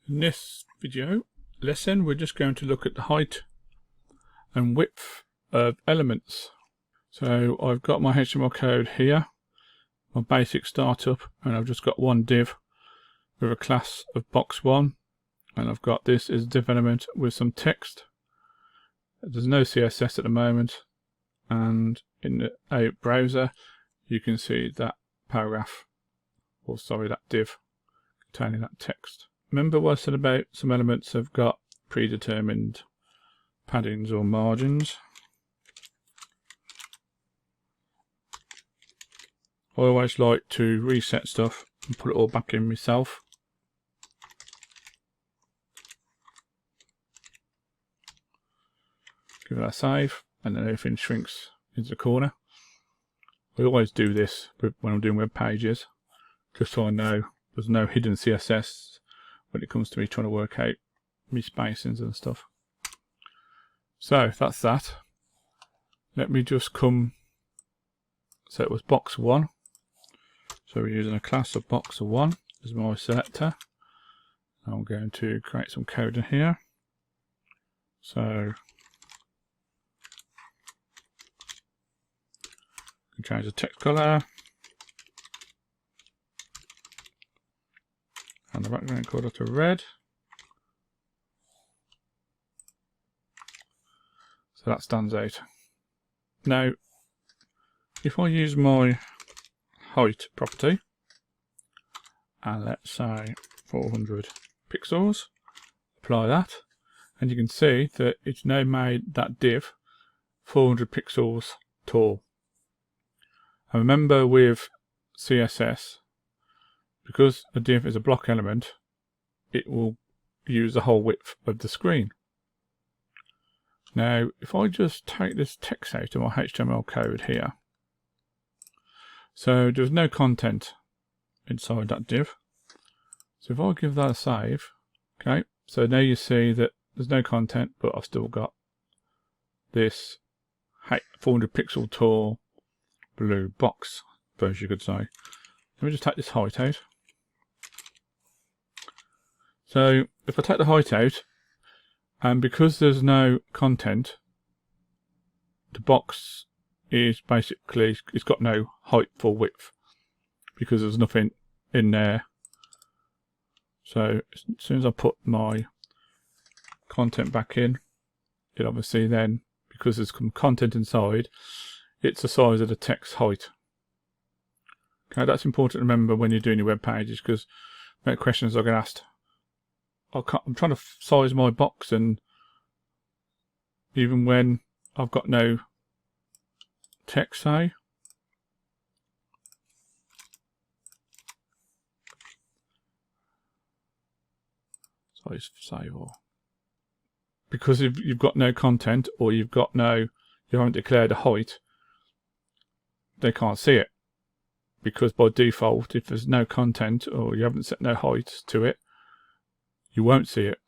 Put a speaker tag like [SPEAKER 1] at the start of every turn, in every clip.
[SPEAKER 1] In this video lesson, we're just going to look at the height and width of elements. So I've got my HTML code here, my basic startup, and I've just got one div with a class of box1, and I've got this as div element with some text. There's no CSS at the moment, and in a browser you can see that paragraph, or sorry, that div containing that text. Remember what I said about some elements have got predetermined paddings or margins? I always like to reset stuff and put it all back in myself. Give it a save, and then everything shrinks into the corner. I always do this when I'm doing web pages, just so I know there's no hidden CSS when it comes to me trying to work out my spacings and stuff. So that's that. Let me just come. So it was box1. So we're using a class of box1 as my selector. I'm going to create some code in here. So I can change the text color and the background color to red. So that stands out. Now, if I use my height property, and let's say 400 pixels, apply that, and you can see that it's now made that div 400 pixels tall. And remember with CSS, because a div is a block element, it will use the whole width of the screen. Now, if I just take this text out of my HTML code here, so there's no content inside that div. So if I give that a save, okay, so now you see that there's no content, but I've still got this 400 pixel tall blue box, I suppose you could say. Let me just take this height out. So if I take the height out, and because there's no content, the box is basically, it's got no height for width because there's nothing in there. So as soon as I put my content back in, it obviously then, because there's some content inside, it's the size of the text height. Okay, that's important to remember when you're doing your web pages, because questions I get asked. I'm trying to size my box, and even when I've got no text, say, size save, or because if you've got no content, or you haven't declared a height, they can't see it, because by default, if there's no content or you haven't set no height to it, you won't see it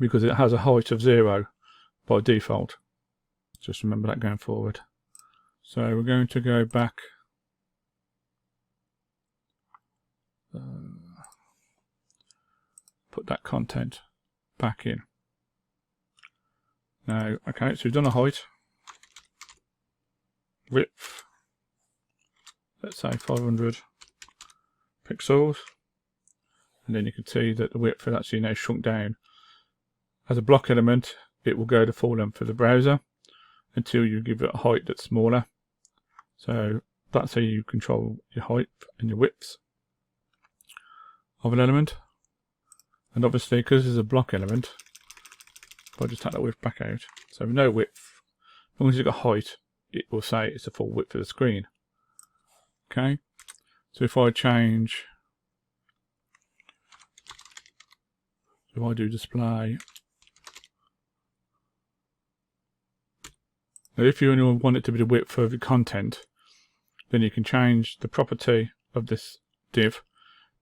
[SPEAKER 1] because it has a height of 0 by default. Just remember that going forward. So we're going to go back, put that content back in. Now, okay, so we've done a height, width, let's say 500 pixels. And then you can see that the width is actually now shrunk down. As a block element, it will go the full length of the browser until you give it a height that's smaller. So that's how you control your height and your widths of an element. And obviously, because it's a block element, if I just take that width back out, so with no width, as long as you've got height, it will say it's the full width of the screen. Okay, so if I change, if I do display, now if you only want it to be the width of the content, then you can change the property of this div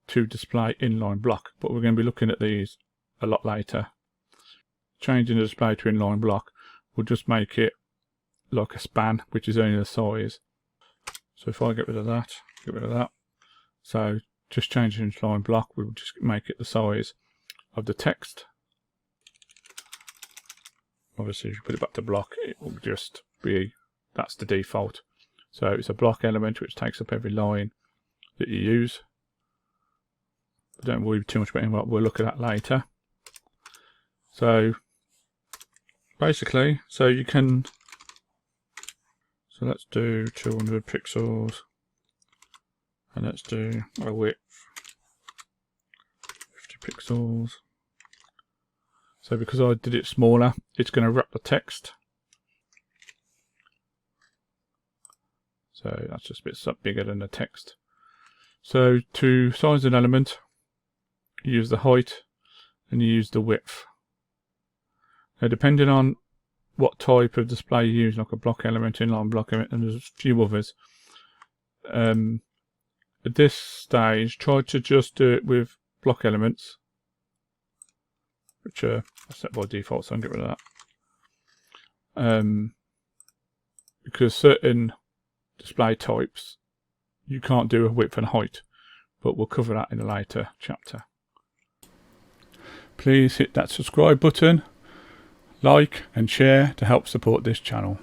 [SPEAKER 1] to display inline block. But we're going to be looking at these a lot later. Changing the display to inline block will just make it like a span, which is only the size. So if I get rid of that, so just changing inline block will just make it the size of the text. Obviously, if you put it back to block, it will just be, that's the default. So it's a block element which takes up every line that you use. But don't worry too much about what we'll look at that later. So basically, so you can, so let's do 200 pixels, and let's do a width 50 pixels. So because I did it smaller, it's going to wrap the text. So that's just a bit bigger than the text. So to size an element, you use the height and you use the width. Now depending on what type of display you use, like a block element, inline block element, and there's a few others. At this stage, try to just do it with block elements, which are set by default, so I'll get rid of that. Because certain display types you can't do a width and height, but we'll cover that in a later chapter. Please hit that subscribe button, like and share to help support this channel.